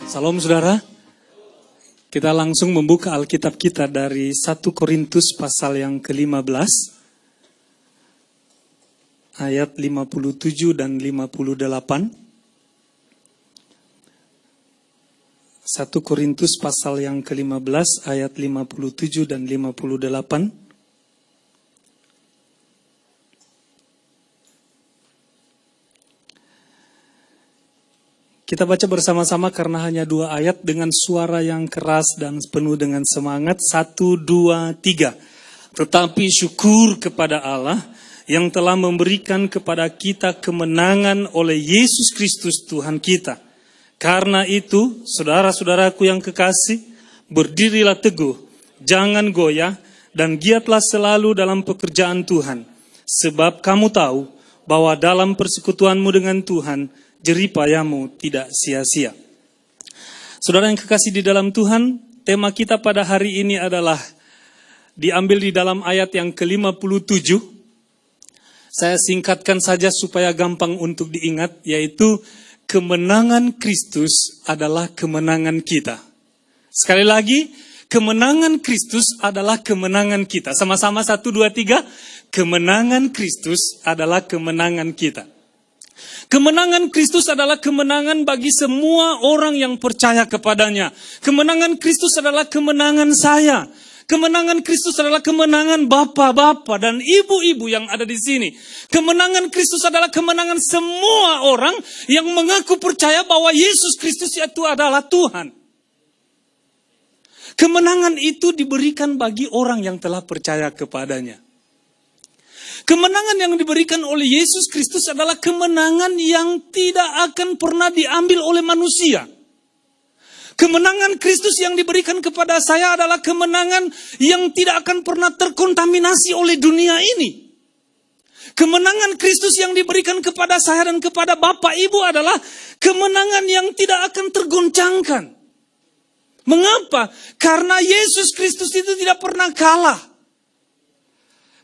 Salam saudara, kita langsung membuka Alkitab kita dari 1 Korintus pasal yang ke-15, ayat 57 dan 58. 1 Korintus pasal yang ke-15, ayat 57 dan 58. Kita baca bersama-sama karena hanya 2 ayat dengan suara yang keras dan penuh dengan semangat. 1, 2, 3. Tetapi syukur kepada Allah yang telah memberikan kepada kita kemenangan oleh Yesus Kristus Tuhan kita. Karena itu, saudara-saudaraku yang kekasih, berdirilah teguh, jangan goyah, dan giatlah selalu dalam pekerjaan Tuhan. Sebab kamu tahu bahwa dalam persekutuanmu dengan Tuhan, jeripayamu tidak sia-sia. Saudara yang kekasih di dalam Tuhan, tema kita pada hari ini adalah diambil di dalam ayat yang ke-57. Saya singkatkan saja supaya gampang untuk diingat, yaitu kemenangan Kristus adalah kemenangan kita. Sekali lagi, kemenangan Kristus adalah kemenangan kita. Sama-sama 1, 2, 3. Kemenangan Kristus adalah kemenangan kita. Kemenangan Kristus adalah kemenangan bagi semua orang yang percaya kepadanya. Kemenangan Kristus adalah kemenangan saya. Kemenangan Kristus adalah kemenangan bapak-bapak dan ibu-ibu yang ada di sini. Kemenangan Kristus adalah kemenangan semua orang yang mengaku percaya bahwa Yesus Kristus itu adalah Tuhan. Kemenangan itu diberikan bagi orang yang telah percaya kepadanya. Kemenangan yang diberikan oleh Yesus Kristus adalah kemenangan yang tidak akan pernah diambil oleh manusia. Kemenangan Kristus yang diberikan kepada saya adalah kemenangan yang tidak akan pernah terkontaminasi oleh dunia ini. Kemenangan Kristus yang diberikan kepada saya dan kepada Bapak Ibu adalah kemenangan yang tidak akan tergoncangkan. Mengapa? Karena Yesus Kristus itu tidak pernah kalah.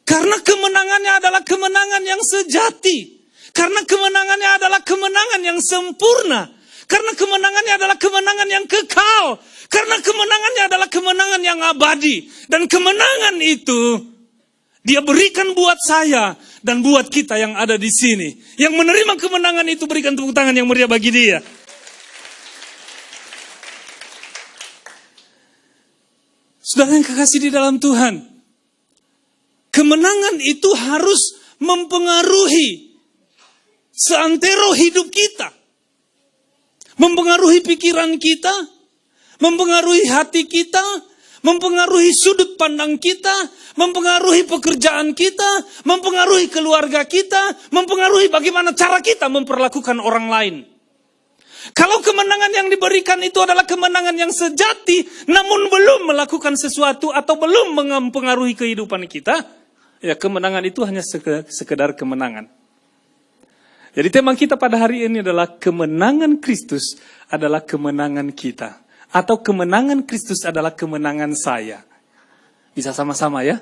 Karena kemenangannya adalah kemenangan yang sejati. Karena kemenangannya adalah kemenangan yang sempurna. Karena kemenangannya adalah kemenangan yang kekal. Karena kemenangannya adalah kemenangan yang abadi. Dan kemenangan itu Dia berikan buat saya dan buat kita yang ada di sini. Yang menerima kemenangan itu berikan tepuk tangan yang meriah bagi Dia. Saudara yang kekasih di dalam Tuhan, kemenangan itu harus mempengaruhi seantero hidup kita. Mempengaruhi pikiran kita, mempengaruhi hati kita, mempengaruhi sudut pandang kita, mempengaruhi pekerjaan kita, mempengaruhi keluarga kita, mempengaruhi bagaimana cara kita memperlakukan orang lain. Kalau kemenangan yang diberikan itu adalah kemenangan yang sejati, namun belum melakukan sesuatu atau belum mempengaruhi kehidupan kita, ya kemenangan itu hanya sekedar kemenangan. Jadi tema kita pada hari ini adalah kemenangan Kristus adalah kemenangan kita. Atau kemenangan Kristus adalah kemenangan saya. Bisa sama-sama ya.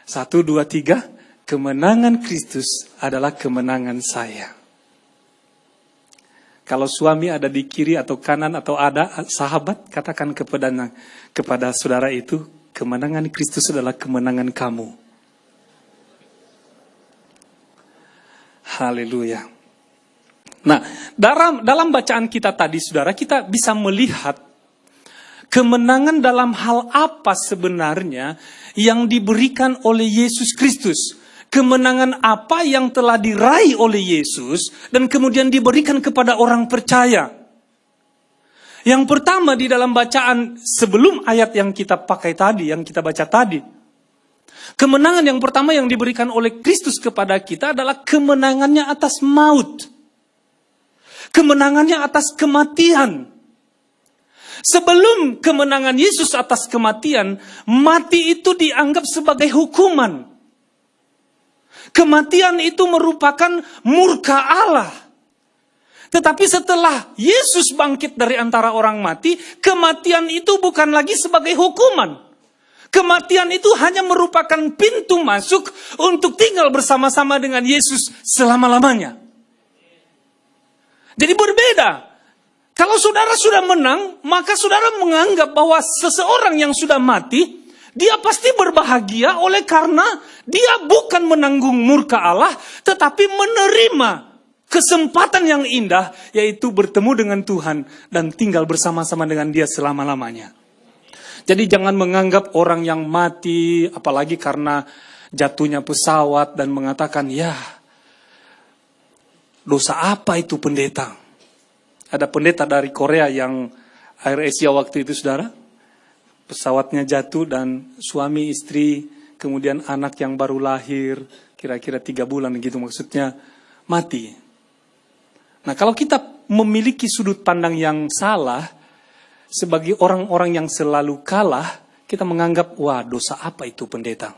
1, 2, 3. Kemenangan Kristus adalah kemenangan saya. Kalau suami ada di kiri atau kanan atau ada sahabat, katakan kepada saudara itu, kemenangan Kristus adalah kemenangan kamu. Haleluya. Nah, dalam bacaan kita tadi, saudara, kita bisa melihat kemenangan dalam hal apa sebenarnya yang diberikan oleh Yesus Kristus. Kemenangan apa yang telah diraih oleh Yesus dan kemudian diberikan kepada orang percaya. Yang pertama di dalam bacaan sebelum ayat yang kita pakai tadi, yang kita baca tadi. Kemenangan yang pertama yang diberikan oleh Kristus kepada kita adalah kemenangannya atas maut. Kemenangannya atas kematian. Sebelum kemenangan Yesus atas kematian, mati itu dianggap sebagai hukuman. Kematian itu merupakan murka Allah. Tetapi setelah Yesus bangkit dari antara orang mati, kematian itu bukan lagi sebagai hukuman. Kematian itu hanya merupakan pintu masuk untuk tinggal bersama-sama dengan Yesus selama-lamanya. Jadi berbeda. Kalau saudara sudah menang, maka saudara menganggap bahwa seseorang yang sudah mati, dia pasti berbahagia oleh karena dia bukan menanggung murka Allah, tetapi menerima kesempatan yang indah, yaitu bertemu dengan Tuhan dan tinggal bersama-sama dengan Dia selama-lamanya. Jadi jangan menganggap orang yang mati, apalagi karena jatuhnya pesawat dan mengatakan, ya dosa apa itu pendeta? Ada pendeta dari Korea yang Air Asia waktu itu, saudara. Pesawatnya jatuh dan suami istri, kemudian anak yang baru lahir, kira-kira 3 bulan gitu maksudnya, mati. Nah, kalau kita memiliki sudut pandang yang salah, sebagai orang-orang yang selalu kalah, kita menganggap, wah dosa apa itu pendeta?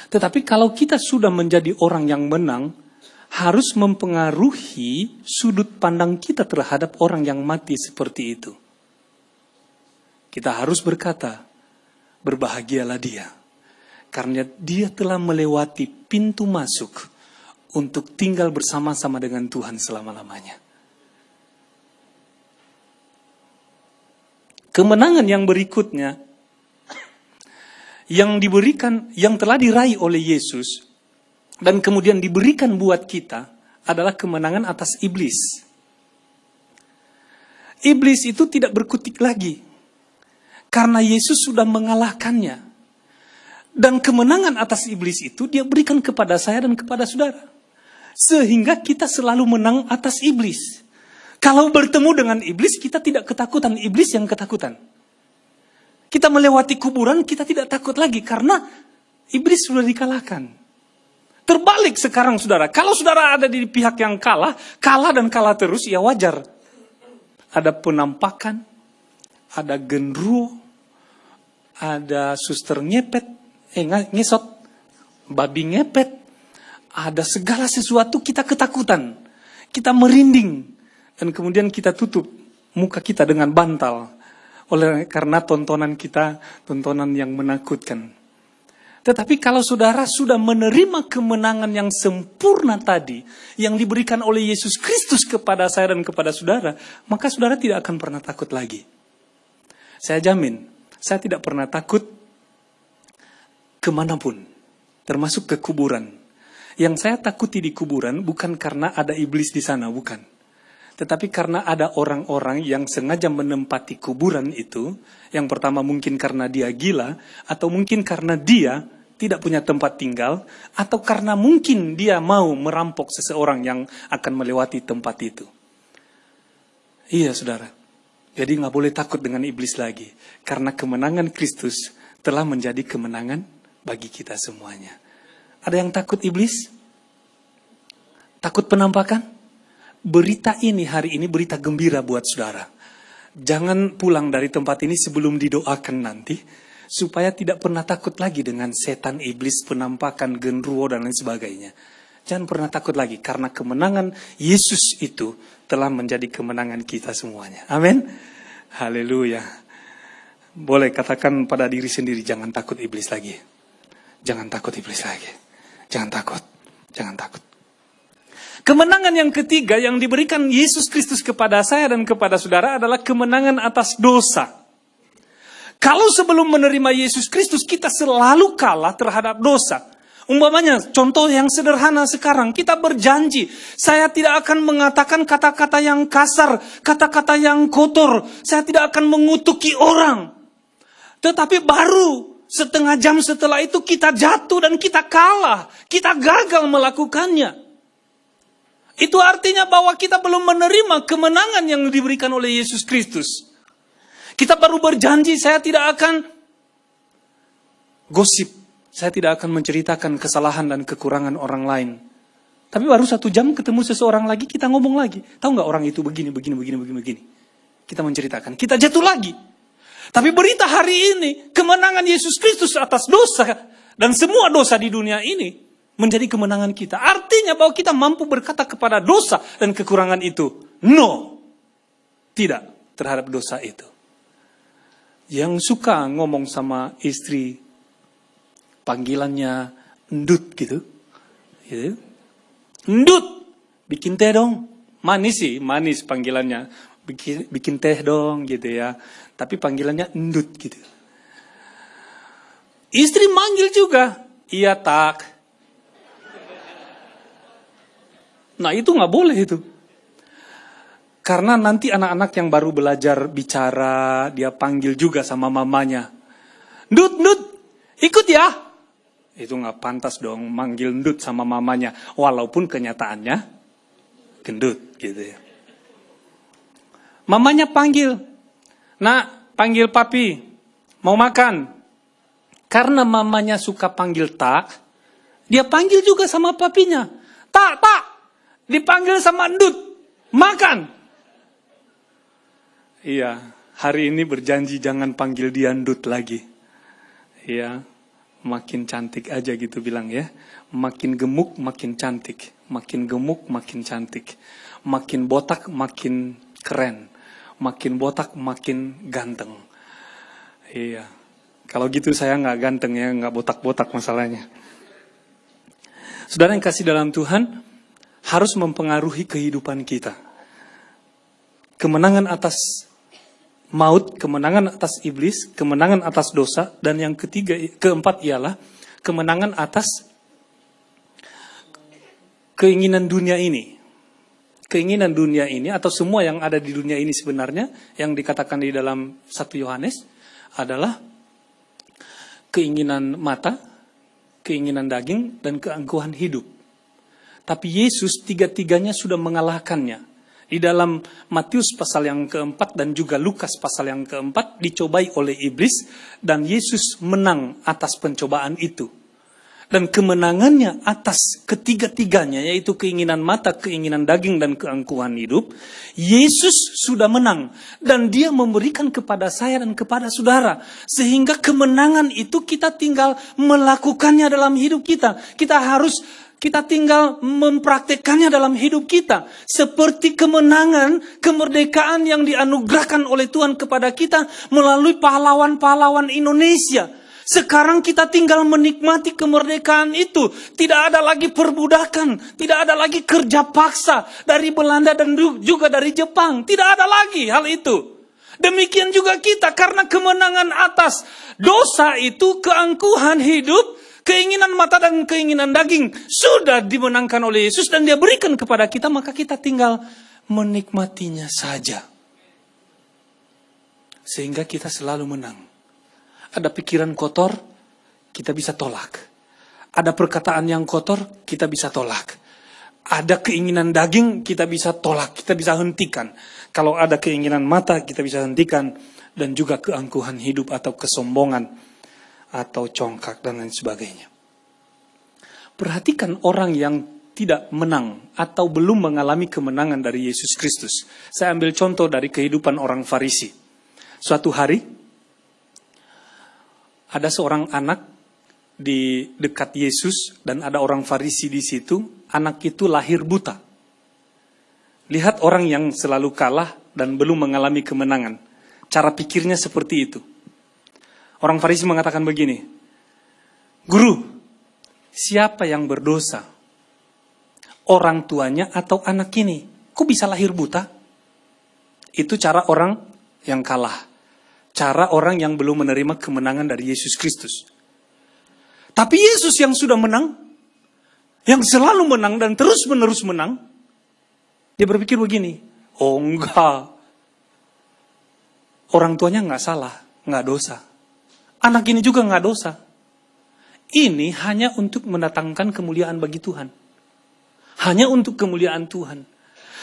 Tetapi kalau kita sudah menjadi orang yang menang, harus mempengaruhi sudut pandang kita terhadap orang yang mati seperti itu. Kita harus berkata, berbahagialah dia, karena dia telah melewati pintu masuk untuk tinggal bersama-sama dengan Tuhan selama-lamanya. Kemenangan yang berikutnya, yang diberikan, yang telah diraih oleh Yesus, dan kemudian diberikan buat kita, adalah kemenangan atas iblis. Iblis itu tidak berkutik lagi, karena Yesus sudah mengalahkannya. Dan kemenangan atas iblis itu dia berikan kepada saya dan kepada saudara. Sehingga kita selalu menang atas iblis. Kalau bertemu dengan iblis, kita tidak ketakutan, iblis yang ketakutan. Kita melewati kuburan, kita tidak takut lagi, karena iblis sudah dikalahkan. Terbalik sekarang saudara, kalau saudara ada di pihak yang kalah dan kalah terus, ya wajar. Ada penampakan, ada genderuwo, ada suster ngepet, ngesot, babi ngepet, ada segala sesuatu kita ketakutan, kita merinding, dan kemudian kita tutup muka kita dengan bantal, karena tontonan kita, tontonan yang menakutkan. Tetapi kalau saudara sudah menerima kemenangan yang sempurna tadi, yang diberikan oleh Yesus Kristus kepada saya dan kepada saudara, maka saudara tidak akan pernah takut lagi. Saya jamin, saya tidak pernah takut kemanapun, termasuk ke kuburan. Yang saya takuti di kuburan bukan karena ada iblis di sana, bukan. Tetapi karena ada orang-orang yang sengaja menempati kuburan itu, yang pertama mungkin karena dia gila, atau mungkin karena dia tidak punya tempat tinggal, atau karena mungkin dia mau merampok seseorang yang akan melewati tempat itu. Iya saudara, jadi nggak boleh takut dengan iblis lagi, karena kemenangan Kristus telah menjadi kemenangan bagi kita semuanya. Ada yang takut iblis? Takut penampakan? Berita ini hari ini berita gembira buat saudara. Jangan pulang dari tempat ini sebelum didoakan nanti, supaya tidak pernah takut lagi dengan setan, iblis, penampakan, genderuwo, dan lain sebagainya. Jangan pernah takut lagi, karena kemenangan Yesus itu telah menjadi kemenangan kita semuanya. Amin. Haleluya. Boleh katakan pada diri sendiri, jangan takut iblis lagi. Jangan takut iblis lagi. Jangan takut. Jangan takut. Kemenangan yang ketiga yang diberikan Yesus Kristus kepada saya dan kepada saudara adalah kemenangan atas dosa. Kalau sebelum menerima Yesus Kristus kita selalu kalah terhadap dosa. Umpamanya, contoh yang sederhana sekarang, kita berjanji, saya tidak akan mengatakan kata-kata yang kasar, kata-kata yang kotor, saya tidak akan mengutuki orang. Tetapi baru setengah jam setelah itu kita jatuh dan kita kalah, kita gagal melakukannya. Itu artinya bahwa kita belum menerima kemenangan yang diberikan oleh Yesus Kristus. Kita baru berjanji, saya tidak akan gosip, saya tidak akan menceritakan kesalahan dan kekurangan orang lain. Tapi baru 1 jam ketemu seseorang lagi, kita ngomong lagi. Tahu nggak orang itu begini. Kita menceritakan, kita jatuh lagi. Tapi berita hari ini, kemenangan Yesus Kristus atas dosa dan semua dosa di dunia ini menjadi kemenangan kita. Artinya bahwa kita mampu berkata kepada dosa dan kekurangan itu, no, tidak terhadap dosa itu. Yang suka ngomong sama istri, panggilannya ndut gitu. Ndut, bikin teh dong, Manis sih, manis panggilannya. Bikin teh dong gitu ya. Tapi panggilannya endut gitu. Istri manggil juga. Iya tak. Nah itu nggak boleh itu. Karena nanti anak-anak yang baru belajar bicara, dia panggil juga sama mamanya. Ndut, ikut ya. Itu nggak pantas dong manggil ndut sama mamanya. Walaupun kenyataannya gendut gitu ya. Mamanya panggil. Nak, panggil papi. Mau makan. Karena mamanya suka panggil tak, dia panggil juga sama papinya. Tak. Dipanggil sama ndut. Makan. Iya, hari ini berjanji jangan panggil dia ndut lagi. Iya, makin cantik aja gitu bilang ya. Makin gemuk makin cantik. Makin gemuk makin cantik. Makin botak makin keren. Makin botak makin ganteng. Iya. Kalau gitu saya nggak ganteng ya, nggak botak-botak masalahnya. Saudara yang kasih dalam Tuhan, harus mempengaruhi kehidupan kita. Kemenangan atas maut, kemenangan atas iblis, kemenangan atas dosa, dan yang keempat ialah kemenangan atas keinginan dunia ini. Keinginan dunia ini atau semua yang ada di dunia ini sebenarnya yang dikatakan di dalam 1 Yohanes adalah keinginan mata, keinginan daging, dan keangkuhan hidup. Tapi Yesus tiga-tiganya sudah mengalahkannya. Di dalam Matius pasal yang keempat dan juga Lukas pasal yang keempat dicobai oleh iblis dan Yesus menang atas pencobaan itu. Dan kemenangannya atas ketiga-tiganya yaitu keinginan mata, keinginan daging dan keangkuhan hidup, Yesus sudah menang dan dia memberikan kepada saya dan kepada saudara sehingga kemenangan itu kita tinggal melakukannya dalam hidup kita. Kita tinggal mempraktekannya dalam hidup kita. Seperti kemenangan, kemerdekaan yang dianugerahkan oleh Tuhan kepada kita melalui pahlawan-pahlawan Indonesia. Sekarang kita tinggal menikmati kemerdekaan itu. Tidak ada lagi perbudakan. Tidak ada lagi kerja paksa dari Belanda dan juga dari Jepang. Tidak ada lagi hal itu. Demikian juga kita karena kemenangan atas dosa itu, keangkuhan hidup, keinginan mata dan keinginan daging sudah dimenangkan oleh Yesus dan dia berikan kepada kita, maka kita tinggal menikmatinya saja. Sehingga kita selalu menang. Ada pikiran kotor, kita bisa tolak. Ada perkataan yang kotor, kita bisa tolak. Ada keinginan daging, kita bisa tolak, kita bisa hentikan. Kalau ada keinginan mata, kita bisa hentikan. Dan juga keangkuhan hidup atau kesombongan atau congkak dan lain sebagainya. Perhatikan orang yang tidak menang atau belum mengalami kemenangan dari Yesus Kristus. Saya ambil contoh dari kehidupan orang Farisi. Suatu hari ada seorang anak di dekat Yesus dan ada orang Farisi di situ. Anak itu lahir buta. Lihat orang yang selalu kalah dan belum mengalami kemenangan. Cara pikirnya seperti itu. Orang Farisi mengatakan begini, Guru, siapa yang berdosa? Orang tuanya atau anak ini? Kok bisa lahir buta? Itu cara orang yang kalah. Cara orang yang belum menerima kemenangan dari Yesus Kristus. Tapi Yesus yang sudah menang, yang selalu menang dan terus-menerus menang, dia berpikir begini, oh enggak, orang tuanya enggak salah, enggak dosa. Anak ini juga nggak dosa. Ini hanya untuk mendatangkan kemuliaan bagi Tuhan. Hanya untuk kemuliaan Tuhan.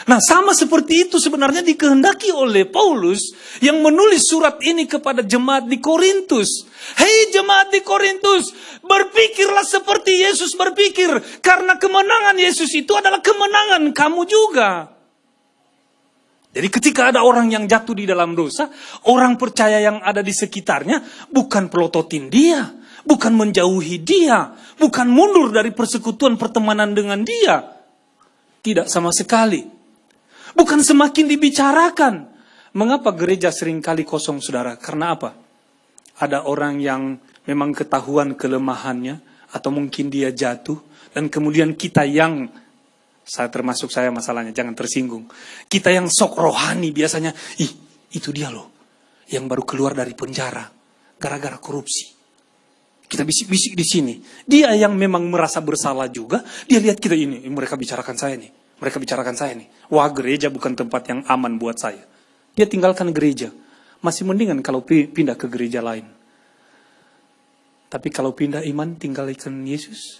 Nah, sama seperti itu sebenarnya dikehendaki oleh Paulus yang menulis surat ini kepada jemaat di Korintus. Hei jemaat di Korintus, berpikirlah seperti Yesus berpikir. Karena kemenangan Yesus itu adalah kemenangan kamu juga. Jadi ketika ada orang yang jatuh di dalam dosa, orang percaya yang ada di sekitarnya bukan pelototin dia, bukan menjauhi dia, bukan mundur dari persekutuan pertemanan dengan dia. Tidak sama sekali. Bukan semakin dibicarakan. Mengapa gereja seringkali kosong, saudara? Karena apa? Ada orang yang memang ketahuan kelemahannya, atau mungkin dia jatuh, dan kemudian kita yang Saya masalahnya, jangan tersinggung. Kita yang sok rohani biasanya, itu dia loh, yang baru keluar dari penjara, gara-gara korupsi. Kita bisik-bisik di sini. Dia yang memang merasa bersalah juga, dia lihat kita ini, mereka bicarakan saya nih. Mereka bicarakan saya nih. Wah, gereja bukan tempat yang aman buat saya. Dia tinggalkan gereja. Masih mendingan kalau pindah ke gereja lain. Tapi kalau pindah iman, tinggalkan Yesus,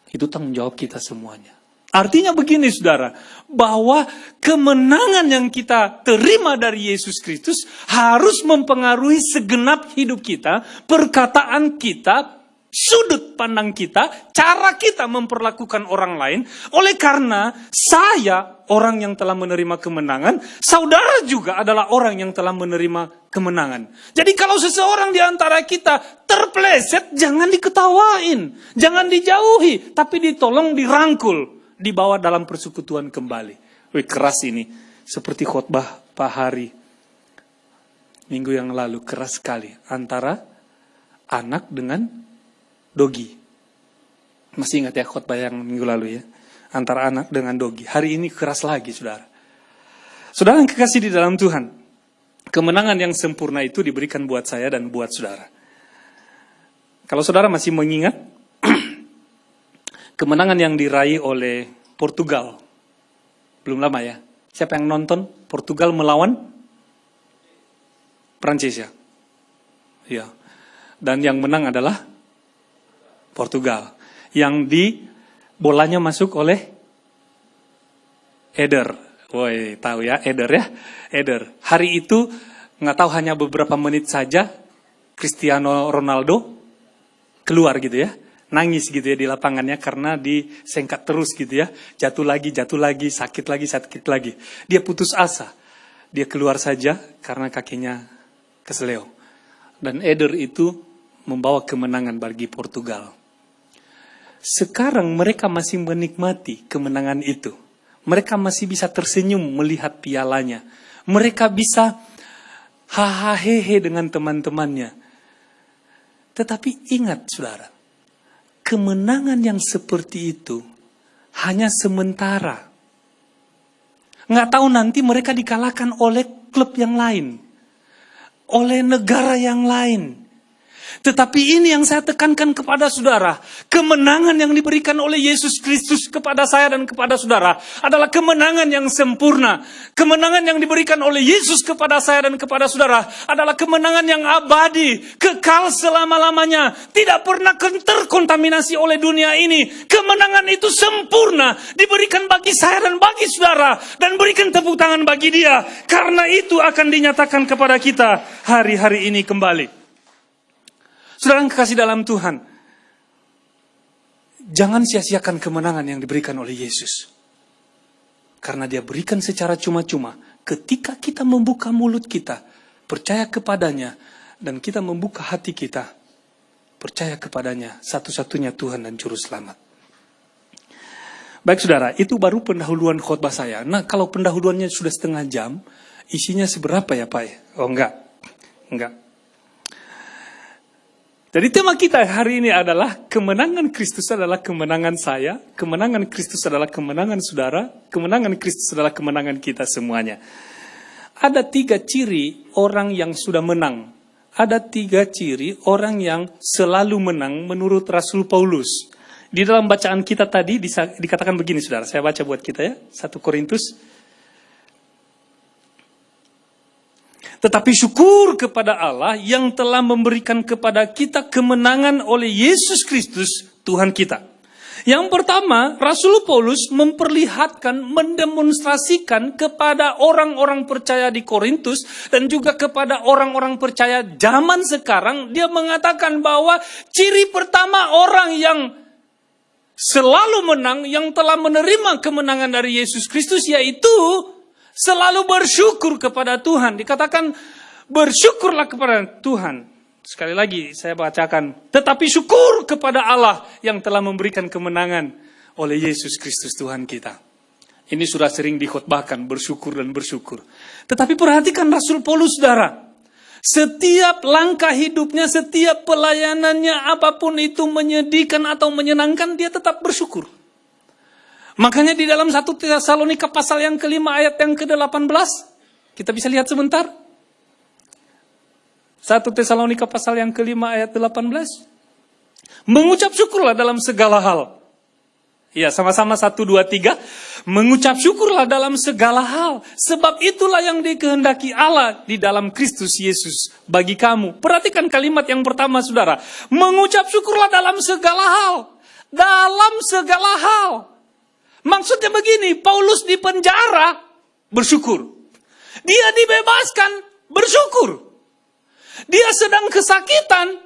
itu tanggung jawab kita semuanya. Artinya begini saudara, bahwa kemenangan yang kita terima dari Yesus Kristus harus mempengaruhi segenap hidup kita, perkataan kita, sudut pandang kita, cara kita memperlakukan orang lain. Oleh karena saya orang yang telah menerima kemenangan, saudara juga adalah orang yang telah menerima kemenangan. Jadi kalau seseorang di antara kita terpleset, jangan diketawain, jangan dijauhi, tapi ditolong, dirangkul, dibawa dalam persekutuan kembali. Wih, keras ini. Seperti khotbah Pak Hari minggu yang lalu, keras sekali. Antara anak dengan dogi. Masih ingat ya khotbah yang minggu lalu ya? Antara anak dengan dogi. Hari ini keras lagi, saudara. Saudara yang kekasih di dalam Tuhan, kemenangan yang sempurna itu diberikan buat saya dan buat saudara. Kalau saudara masih mengingat, kemenangan yang diraih oleh Portugal. Belum lama ya. Siapa yang nonton? Portugal melawan Prancis ya. Ya. Dan yang menang adalah Portugal. Yang di bolanya masuk oleh Eder. Woi, tahu ya Eder ya. Eder. Hari itu nggak tahu hanya beberapa menit saja Cristiano Ronaldo keluar gitu ya. Nangis gitu ya di lapangannya karena disengkat terus gitu ya. Jatuh lagi, sakit lagi. Dia putus asa. Dia keluar saja karena kakinya keseleo. Dan Eder itu membawa kemenangan bagi Portugal. Sekarang mereka masih menikmati kemenangan itu. Mereka masih bisa tersenyum melihat pialanya. Mereka bisa hahaha dengan teman-temannya. Tetapi ingat saudara, kemenangan yang seperti itu hanya sementara. Nggak tahu nanti mereka dikalahkan oleh klub yang lain, oleh negara yang lain. Tetapi ini yang saya tekankan kepada saudara, kemenangan yang diberikan oleh Yesus Kristus kepada saya dan kepada saudara adalah kemenangan yang sempurna. Kemenangan yang diberikan oleh Yesus kepada saya dan kepada saudara adalah kemenangan yang abadi, kekal selama-lamanya, tidak pernah terkontaminasi oleh dunia ini. Kemenangan itu sempurna, diberikan bagi saya dan bagi saudara, dan berikan tepuk tangan bagi dia, karena itu akan dinyatakan kepada kita hari-hari ini kembali. Saudara yang kekasih dalam Tuhan, jangan sia-siakan kemenangan yang diberikan oleh Yesus. Karena dia berikan secara cuma-cuma. Ketika kita membuka mulut kita, percaya kepadanya, dan kita membuka hati kita, percaya kepadanya, satu-satunya Tuhan dan Juru Selamat. Baik saudara, itu baru pendahuluan khotbah saya. Nah, kalau pendahuluannya sudah setengah jam, isinya seberapa ya Pak? Oh enggak. Jadi tema kita hari ini adalah kemenangan Kristus adalah kemenangan saya, kemenangan Kristus adalah kemenangan saudara, kemenangan Kristus adalah kemenangan kita semuanya. Ada 3 ciri orang yang sudah menang. Ada 3 ciri orang yang selalu menang menurut Rasul Paulus. Di dalam bacaan kita tadi dikatakan begini saudara, saya baca buat kita ya, 1 Korintus. Tetapi syukur kepada Allah yang telah memberikan kepada kita kemenangan oleh Yesus Kristus, Tuhan kita. Yang pertama, Rasul Paulus memperlihatkan, mendemonstrasikan kepada orang-orang percaya di Korintus dan juga kepada orang-orang percaya zaman sekarang. Dia mengatakan bahwa ciri pertama orang yang selalu menang, yang telah menerima kemenangan dari Yesus Kristus, yaitu selalu bersyukur kepada Tuhan. Dikatakan bersyukurlah kepada Tuhan. Sekali lagi saya bacakan. Tetapi syukur kepada Allah yang telah memberikan kemenangan oleh Yesus Kristus Tuhan kita. Ini sudah sering dikhotbahkan, bersyukur dan bersyukur. Tetapi perhatikan Rasul Paulus saudara. Setiap langkah hidupnya, setiap pelayanannya, apapun itu menyedihkan atau menyenangkan, dia tetap bersyukur. Makanya di dalam 1 Tesalonika pasal yang kelima ayat yang ke-18, kita bisa lihat sebentar. 1 Tesalonika pasal yang kelima ayat 18. Mengucap syukurlah dalam segala hal. Ya, sama-sama 1, 2, 3. Mengucap syukurlah dalam segala hal. Sebab itulah yang dikehendaki Allah di dalam Kristus Yesus bagi kamu. Perhatikan kalimat yang pertama, saudara. Mengucap syukurlah dalam segala hal. Dalam segala hal. Maksudnya begini, Paulus di penjara, bersyukur. Dia dibebaskan, bersyukur. Dia sedang kesakitan,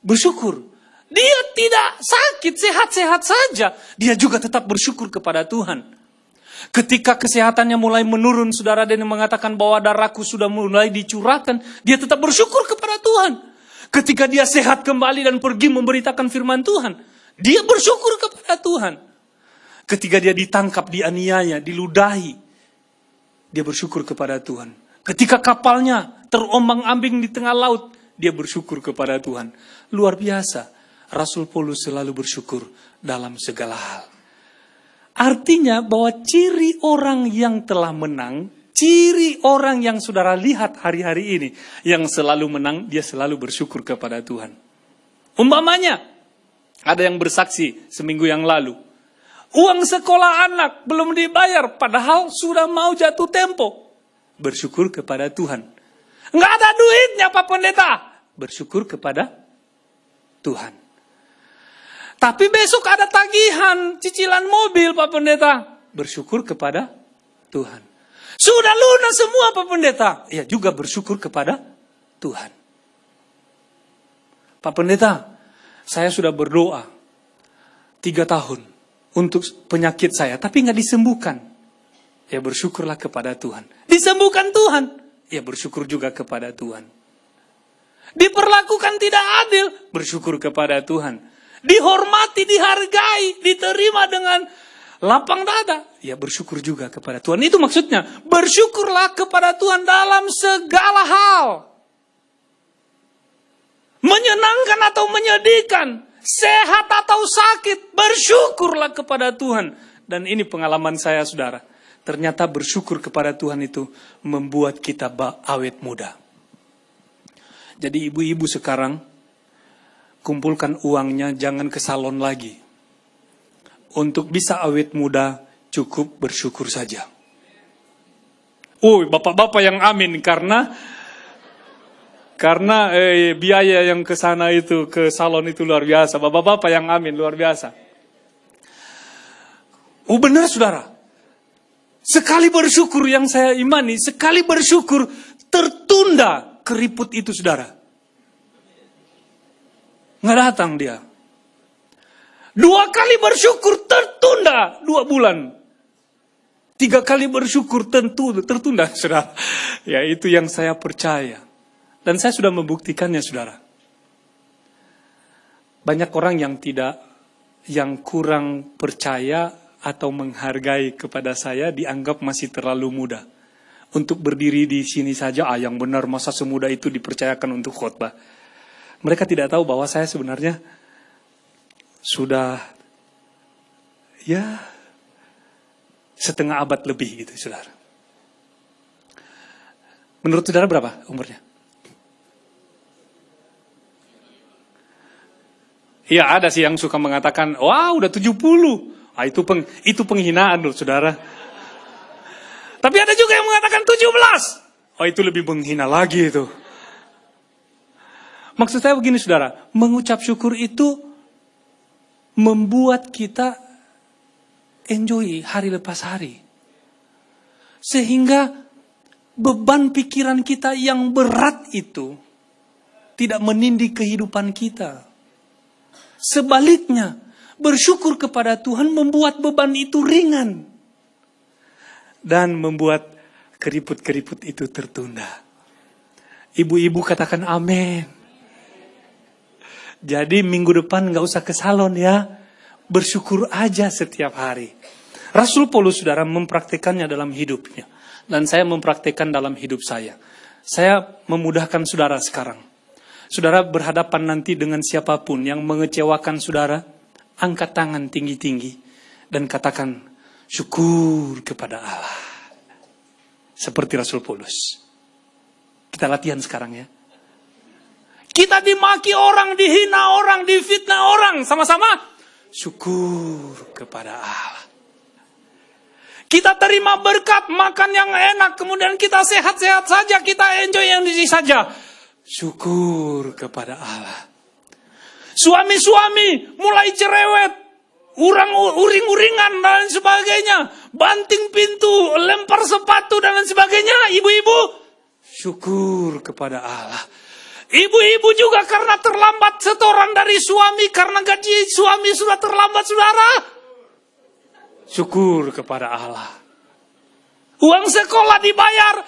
bersyukur. Dia tidak sakit, sehat-sehat saja. Dia juga tetap bersyukur kepada Tuhan. Ketika kesehatannya mulai menurun, saudara, dan mengatakan bahwa darahku sudah mulai dicurahkan, dia tetap bersyukur kepada Tuhan. Ketika dia sehat kembali dan pergi memberitakan firman Tuhan, dia bersyukur kepada Tuhan. Ketika dia ditangkap, dianiaya, diludahi, dia bersyukur kepada Tuhan. Ketika kapalnya terombang-ambing di tengah laut, dia bersyukur kepada Tuhan. Luar biasa. Rasul Paulus selalu bersyukur dalam segala hal. Artinya bahwa ciri orang yang telah menang, ciri orang yang saudara lihat hari-hari ini, yang selalu menang, dia selalu bersyukur kepada Tuhan. Umpamanya, ada yang bersaksi seminggu yang lalu, uang sekolah anak belum dibayar, padahal sudah mau jatuh tempo. Bersyukur kepada Tuhan. Nggak ada duitnya Pak Pendeta. Bersyukur kepada Tuhan. Tapi besok ada tagihan cicilan mobil Pak Pendeta. Bersyukur kepada Tuhan. Sudah lunas semua Pak Pendeta. Ya juga bersyukur kepada Tuhan. Pak Pendeta, saya sudah berdoa 3 tahun untuk penyakit saya, tapi nggak disembuhkan. Ya bersyukurlah kepada Tuhan. Disembuhkan Tuhan. Ya bersyukur juga kepada Tuhan. Diperlakukan tidak adil. Bersyukur kepada Tuhan. Dihormati, dihargai, diterima dengan lapang dada. Ya bersyukur juga kepada Tuhan. Itu maksudnya. Bersyukurlah kepada Tuhan dalam segala hal. Menyenangkan atau menyedihkan. Sehat atau sakit. Bersyukurlah kepada Tuhan. Dan ini pengalaman saya, saudara. Ternyata bersyukur kepada Tuhan itu membuat kita awet muda. Jadi ibu-ibu sekarang, kumpulkan uangnya, jangan ke salon lagi. Untuk bisa awet muda, cukup bersyukur saja. Bapak-bapak yang amin, karena biaya yang ke sana itu, ke salon itu luar biasa. Bapak-bapak yang amin, luar biasa. Benar saudara. Sekali bersyukur yang saya imani, sekali bersyukur tertunda keriput itu saudara. Nggak datang dia. 2 kali bersyukur tertunda 2 bulan. 3 kali bersyukur tertunda saudara. Ya itu yang saya percaya. Dan saya sudah membuktikannya saudara. Banyak orang yang kurang percaya atau menghargai kepada saya dianggap masih terlalu muda. Untuk berdiri di sini saja, yang benar masa semuda itu dipercayakan untuk khotbah. Mereka tidak tahu bahwa saya sebenarnya sudah setengah abad lebih gitu, saudara. Menurut saudara berapa umurnya? Iya, ada sih yang suka mengatakan, udah 70. Itu penghinaan loh, saudara. Tapi ada juga yang mengatakan 17. Itu lebih menghina lagi itu. Maksud saya begini, saudara. Mengucap syukur itu membuat kita enjoy hari lepas hari. Sehingga beban pikiran kita yang berat itu tidak menindih kehidupan kita. Sebaliknya, bersyukur kepada Tuhan membuat beban itu ringan. Dan membuat keriput-keriput itu tertunda. Ibu-ibu katakan amin. Jadi minggu depan gak usah ke salon ya. Bersyukur aja setiap hari. Rasul Paulus saudara mempraktikannya dalam hidupnya. Dan saya mempraktikkan dalam hidup saya. Saya memudahkan saudara sekarang. Saudara berhadapan nanti dengan siapapun yang mengecewakan saudara. Angkat tangan tinggi-tinggi. dan katakan syukur kepada Allah. Seperti Rasul Paulus. Kita latihan sekarang ya. Kita dimaki orang, dihina orang, difitnah orang. Sama-sama syukur kepada Allah. Kita terima berkat, makan yang enak, kemudian kita sehat-sehat saja, kita enjoy yang di saja. Syukur kepada Allah. Suami-suami mulai cerewet, uring-uringan dan sebagainya, banting pintu, lempar sepatu dan lain sebagainya. Ibu-ibu, syukur kepada Allah. Ibu-ibu juga karena terlambat setoran dari suami, karena gaji suami sudah terlambat, saudara. Syukur kepada Allah. Uang sekolah dibayar,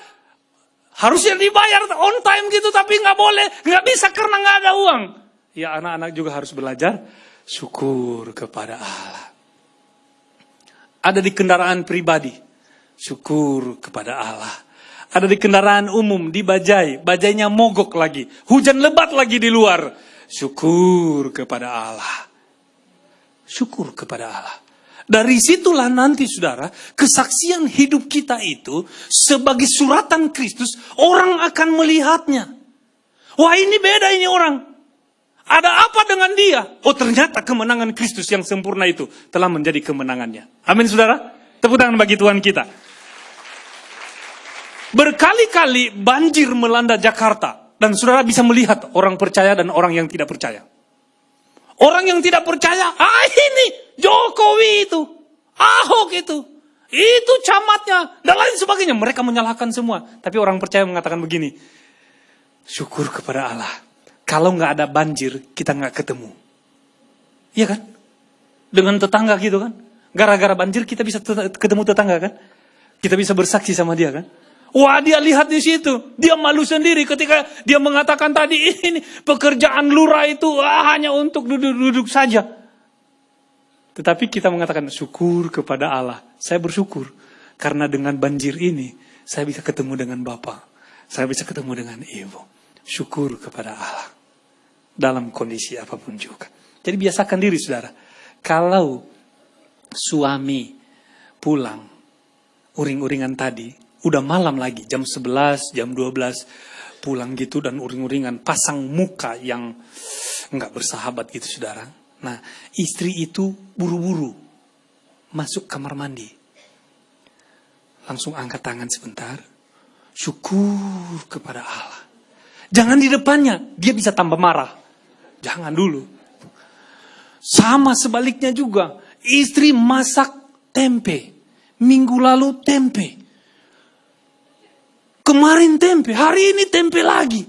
harusnya dibayar on time gitu, tapi nggak boleh, nggak bisa karena nggak ada uang. Ya anak-anak juga harus belajar syukur kepada Allah. Ada di kendaraan pribadi, syukur kepada Allah. Ada di kendaraan umum, di bajai, bajainya mogok lagi, hujan lebat lagi di luar, syukur kepada Allah. Syukur kepada Allah. Dari situlah nanti saudara, kesaksian hidup kita itu sebagai suratan Kristus, orang akan melihatnya. Wah ini beda ini orang. Ada apa dengan dia? Oh ternyata kemenangan Kristus yang sempurna itu telah menjadi kemenangannya. Amin saudara. Tepuk tangan bagi Tuhan kita. Berkali-kali banjir melanda Jakarta. Dan saudara bisa melihat orang percaya dan orang yang tidak percaya. Orang yang tidak percaya, ini Jokowi itu, Ahok itu camatnya, dan lain sebagainya. Mereka menyalahkan semua. Tapi orang percaya mengatakan begini, syukur kepada Allah. Kalau nggak ada banjir, kita nggak ketemu. Iya kan? Dengan tetangga gitu kan? Gara-gara banjir kita bisa ketemu tetangga kan? Kita bisa bersaksi sama dia kan? Wah dia lihat di situ, dia malu sendiri ketika dia mengatakan tadi ini pekerjaan lurah itu hanya untuk duduk-duduk saja. Tetapi kita mengatakan syukur kepada Allah. Saya bersyukur karena dengan banjir ini saya bisa ketemu dengan Bapak, saya bisa ketemu dengan Ibu. Syukur kepada Allah dalam kondisi apapun juga. Jadi biasakan diri saudara, kalau suami pulang uring-uringan tadi, udah malam lagi, jam 11, jam 12, pulang gitu dan uring-uringan, pasang muka yang nggak bersahabat gitu saudara. Nah, istri itu buru-buru masuk kamar mandi. Langsung angkat tangan sebentar, syukur kepada Allah. Jangan di depannya, dia bisa tambah marah. Jangan dulu. Sama sebaliknya juga, istri masak tempe. Minggu lalu tempe. Kemarin tempe, hari ini tempe lagi.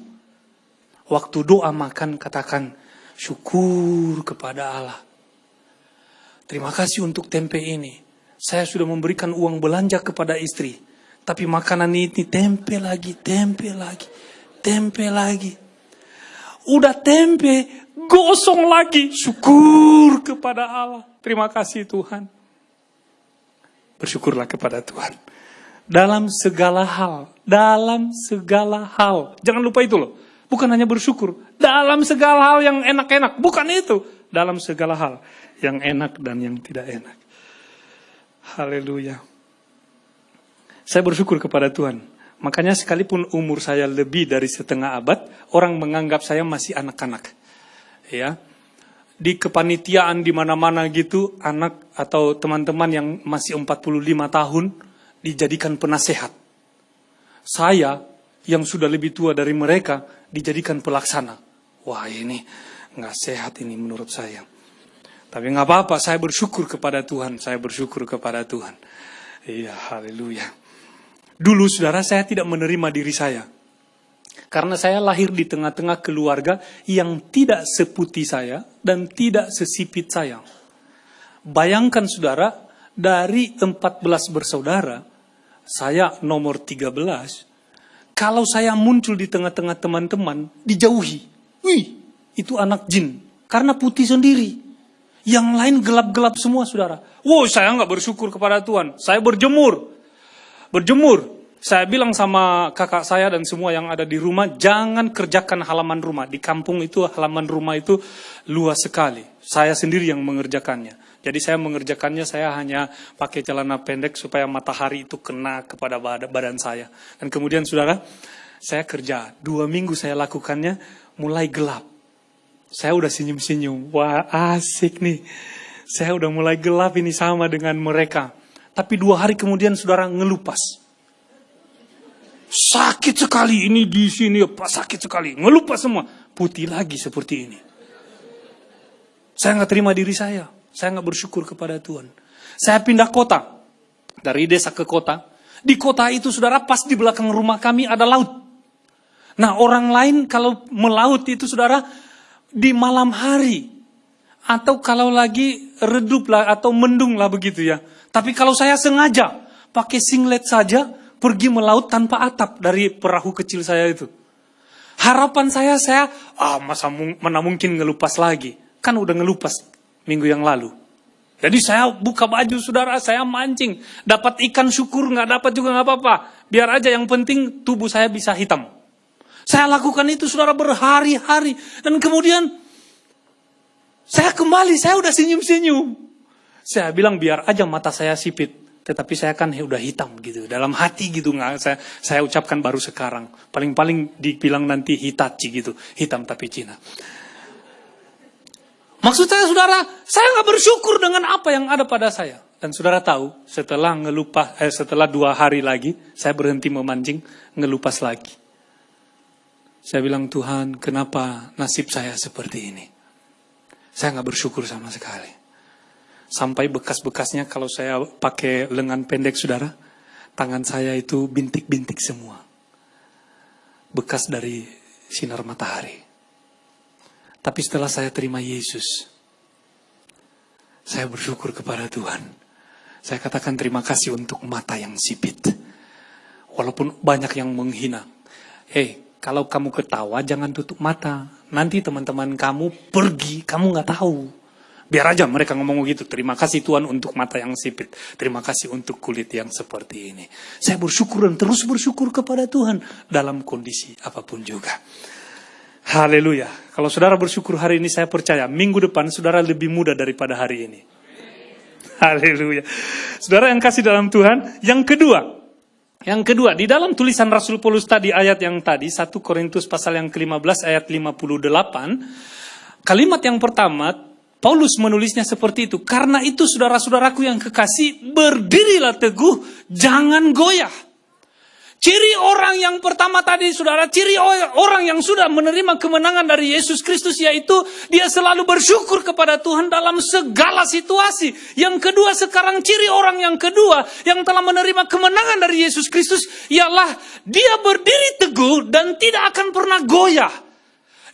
Waktu doa makan katakan syukur kepada Allah. Terima kasih untuk tempe ini. Saya sudah memberikan uang belanja kepada istri. Tapi makanan ini tempe lagi, tempe lagi, tempe lagi. Udah tempe, gosong lagi. Syukur kepada Allah. Terima kasih Tuhan. Bersyukurlah kepada Tuhan. Dalam segala hal. Dalam segala hal. Jangan lupa itu loh. Bukan hanya bersyukur. Dalam segala hal yang enak-enak. Bukan itu. Dalam segala hal. Yang enak dan yang tidak enak. Haleluya. Saya bersyukur kepada Tuhan. Makanya sekalipun umur saya lebih dari setengah abad. Orang menganggap saya masih anak-anak. Ya. Di kepanitiaan di mana-mana gitu. Anak atau teman-teman yang masih 45 tahun. Dijadikan penasehat. Saya yang sudah lebih tua dari mereka dijadikan pelaksana. Wah ini nggak sehat ini menurut saya. Tapi nggak apa-apa, saya bersyukur kepada Tuhan. Saya bersyukur kepada Tuhan. Iya, haleluya. Dulu saudara saya tidak menerima diri saya. Karena saya lahir di tengah-tengah keluarga yang tidak seputih saya dan tidak sesipit saya. Bayangkan saudara, dari 14 bersaudara, saya nomor 13, kalau saya muncul di tengah-tengah teman-teman, dijauhi. Wih, itu anak jin. Karena putih sendiri. Yang lain gelap-gelap semua, saudara. Wow, saya nggak bersyukur kepada Tuhan. Saya berjemur. Saya bilang sama kakak saya dan semua yang ada di rumah, jangan kerjakan halaman rumah. Di kampung itu, halaman rumah itu luas sekali. Saya sendiri yang mengerjakannya. Jadi saya mengerjakannya, saya hanya pakai celana pendek supaya matahari itu kena kepada badan saya. Dan kemudian saudara, saya kerja. 2 minggu saya lakukannya, mulai gelap. Saya udah senyum-senyum. Wah, asik nih. Saya udah mulai gelap ini sama dengan mereka. Tapi 2 hari kemudian saudara ngelupas. Sakit sekali ini di sini, sakit sekali. Ngelupas semua. Putih lagi seperti ini. Saya nggak terima diri saya. Saya nggak bersyukur kepada Tuhan. Saya pindah kota. Dari desa ke kota. Di kota itu saudara, pas di belakang rumah kami ada laut. Nah, orang lain kalau melaut itu saudara, di malam hari. Atau kalau lagi redup lah, atau mendung lah begitu ya. Tapi kalau saya sengaja, pakai singlet saja, pergi melaut tanpa atap dari perahu kecil saya itu. Harapan saya, mana mungkin ngelupas lagi. Kan udah ngelupas minggu yang lalu. Jadi saya buka baju saudara, saya mancing. Dapat ikan syukur, nggak dapat juga nggak apa-apa. Biar aja yang penting tubuh saya bisa hitam. Saya lakukan itu saudara berhari-hari. Dan kemudian saya kembali, saya udah senyum-senyum. Saya bilang biar aja mata saya sipit. Tetapi saya kan udah hitam gitu. Dalam hati gitu, nggak saya ucapkan baru sekarang. Paling-paling dibilang nanti Hitachi gitu. Hitam tapi Cina. Maksud saya saudara, saya nggak bersyukur dengan apa yang ada pada saya. Dan saudara tahu, setelah 2 hari lagi, saya berhenti memancing, ngelupas lagi. Saya bilang, Tuhan, kenapa nasib saya seperti ini? Saya nggak bersyukur sama sekali. Sampai bekas-bekasnya kalau saya pakai lengan pendek saudara, tangan saya itu bintik-bintik semua. Bekas dari sinar matahari. Tapi setelah saya terima Yesus, saya bersyukur kepada Tuhan. Saya katakan terima kasih untuk mata yang sipit. Walaupun banyak yang menghina. Kalau kamu ketawa jangan tutup mata. Nanti teman-teman kamu pergi, kamu gak tahu. Biar aja mereka ngomong gitu. Terima kasih Tuhan untuk mata yang sipit. Terima kasih untuk kulit yang seperti ini. Saya bersyukur dan terus bersyukur kepada Tuhan dalam kondisi apapun juga. Haleluya. Kalau saudara bersyukur hari ini, saya percaya minggu depan saudara lebih muda daripada hari ini. Haleluya. Saudara yang kasih dalam Tuhan, yang kedua, di dalam tulisan Rasul Paulus tadi, ayat yang tadi, 1 Korintus pasal yang ke-15 ayat 58, kalimat yang pertama, Paulus menulisnya seperti itu. Karena itu saudara-saudaraku yang kekasih, berdirilah teguh, jangan goyah. Ciri orang yang pertama tadi, saudara, ciri orang yang sudah menerima kemenangan dari Yesus Kristus, yaitu dia selalu bersyukur kepada Tuhan dalam segala situasi. Yang kedua, sekarang ciri orang yang kedua yang telah menerima kemenangan dari Yesus Kristus, ialah dia berdiri teguh dan tidak akan pernah goyah.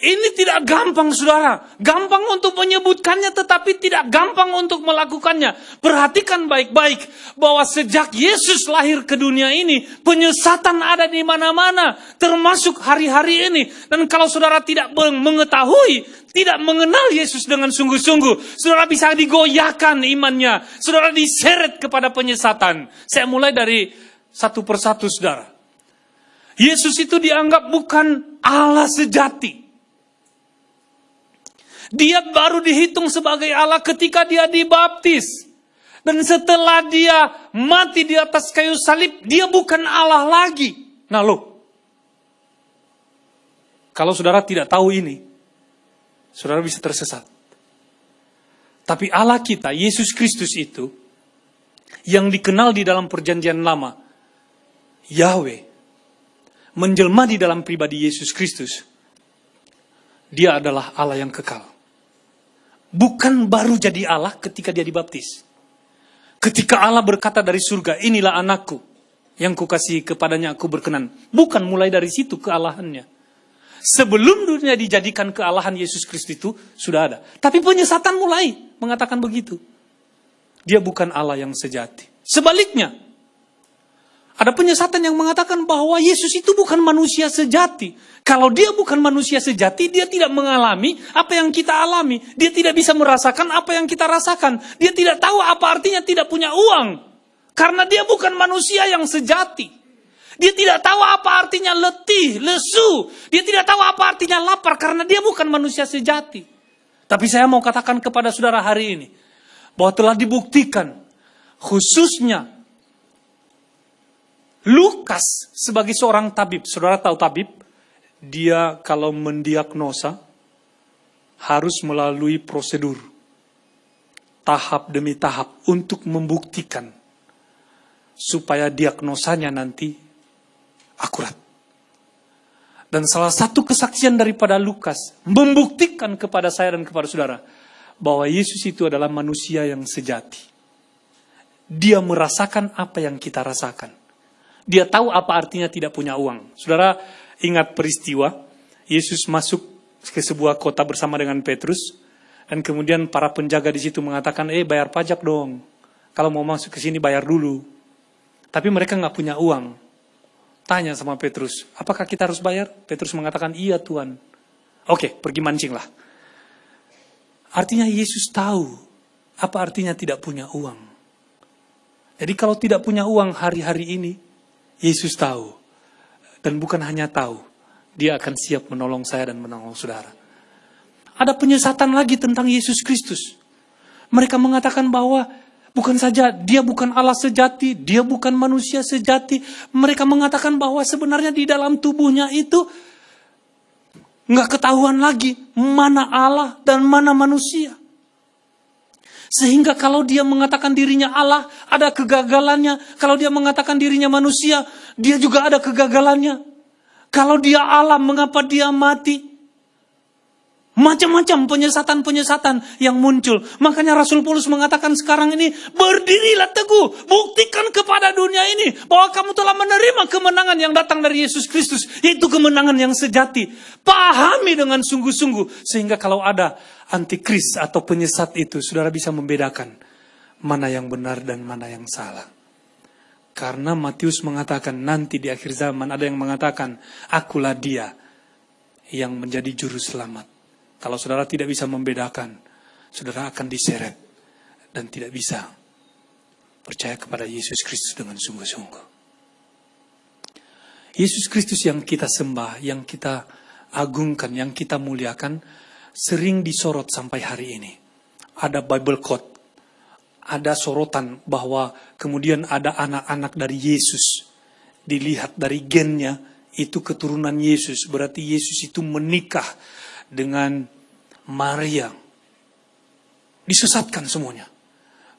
Ini tidak gampang saudara, gampang untuk menyebutkannya tetapi tidak gampang untuk melakukannya. Perhatikan baik-baik bahwa sejak Yesus lahir ke dunia ini, penyesatan ada di mana-mana, termasuk hari-hari ini. Dan kalau saudara tidak mengetahui, tidak mengenal Yesus dengan sungguh-sungguh, saudara bisa digoyahkan imannya, saudara diseret kepada penyesatan. Saya mulai dari satu persatu saudara. Yesus itu dianggap bukan Allah sejati. Dia baru dihitung sebagai Allah ketika dia dibaptis. Dan setelah dia mati di atas kayu salib, dia bukan Allah lagi. Nah kalau saudara tidak tahu ini, saudara bisa tersesat. Tapi Allah kita, Yesus Kristus itu, yang dikenal di dalam perjanjian lama, Yahweh, menjelma di dalam pribadi Yesus Kristus, dia adalah Allah yang kekal. Bukan baru jadi Allah ketika dia dibaptis. Ketika Allah berkata dari surga, inilah anakku yang kukasihi, kepadanya aku berkenan. Bukan mulai dari situ kealahannya. Sebelum dunia dijadikan kealahan Yesus Kristus itu sudah ada. Tapi penyesatan mulai mengatakan begitu. Dia bukan Allah yang sejati. Sebaliknya, ada penyesatan yang mengatakan bahwa Yesus itu bukan manusia sejati. Kalau dia bukan manusia sejati, dia tidak mengalami apa yang kita alami. Dia tidak bisa merasakan apa yang kita rasakan. Dia tidak tahu apa artinya tidak punya uang. Karena dia bukan manusia yang sejati. Dia tidak tahu apa artinya letih, lesu. Dia tidak tahu apa artinya lapar karena dia bukan manusia sejati. Tapi saya mau katakan kepada saudara hari ini, bahwa telah dibuktikan, khususnya Lukas sebagai seorang tabib. Saudara tahu tabib, dia kalau mendiagnosa harus melalui prosedur, tahap demi tahap untuk membuktikan supaya diagnosanya nanti akurat. Dan salah satu kesaksian daripada Lukas membuktikan kepada saya dan kepada saudara bahwa Yesus itu adalah manusia yang sejati. Dia merasakan apa yang kita rasakan. Dia tahu apa artinya tidak punya uang. Saudara ingat peristiwa Yesus masuk ke sebuah kota bersama dengan Petrus, dan kemudian para penjaga di situ mengatakan, bayar pajak dong. Kalau mau masuk ke sini bayar dulu. Tapi mereka nggak punya uang. Tanya sama Petrus, apakah kita harus bayar? Petrus mengatakan, iya Tuhan. Oke, pergi mancinglah. Artinya Yesus tahu apa artinya tidak punya uang. Jadi kalau tidak punya uang hari-hari ini, Yesus tahu. Dan bukan hanya tahu, dia akan siap menolong saya dan menolong saudara. Ada penyesatan lagi tentang Yesus Kristus. Mereka mengatakan bahwa bukan saja dia bukan Allah sejati, dia bukan manusia sejati. Mereka mengatakan bahwa sebenarnya di dalam tubuhnya itu nggak ketahuan lagi mana Allah dan mana manusia. Sehingga kalau dia mengatakan dirinya Allah, ada kegagalannya. Kalau dia mengatakan dirinya manusia, dia juga ada kegagalannya. Kalau dia Allah, mengapa dia mati? Macam-macam penyesatan-penyesatan yang muncul. Makanya Rasul Paulus mengatakan sekarang ini, berdirilah teguh, buktikan kepada dunia ini bahwa kamu telah menerima kemenangan yang datang dari Yesus Kristus, yaitu kemenangan yang sejati. Pahami dengan sungguh-sungguh, sehingga kalau ada antikris atau penyesat itu, saudara bisa membedakan mana yang benar dan mana yang salah. Karena Matius mengatakan nanti di akhir zaman ada yang mengatakan, akulah dia yang menjadi juru selamat. Kalau saudara tidak bisa membedakan, saudara akan diseret dan tidak bisa percaya kepada Yesus Kristus dengan sungguh-sungguh. Yesus Kristus yang kita sembah, yang kita agungkan, yang kita muliakan, sering disorot sampai hari ini. Ada Bible quote, ada sorotan bahwa kemudian ada anak-anak dari Yesus. Dilihat dari gennya, itu keturunan Yesus. Berarti Yesus itu menikah dengan Maria. Disesatkan semuanya.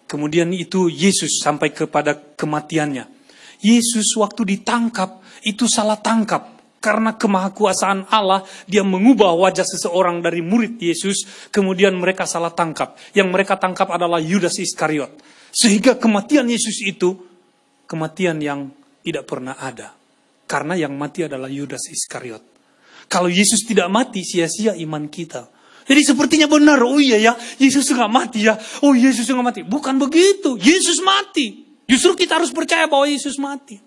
Kemudian itu Yesus sampai kepada kematiannya. Yesus waktu ditangkap, itu salah tangkap. Karena kemahakuasaan Allah, dia mengubah wajah seseorang dari murid Yesus. Kemudian mereka salah tangkap. Yang mereka tangkap adalah Yudas Iskariot. Sehingga kematian Yesus itu, kematian yang tidak pernah ada. Karena yang mati adalah Yudas Iskariot. Kalau Yesus tidak mati, sia-sia iman kita. Jadi sepertinya benar, oh iya ya, Yesus nggak mati ya. Oh Yesus nggak mati. Bukan begitu, Yesus mati. Justru kita harus percaya bahwa Yesus mati.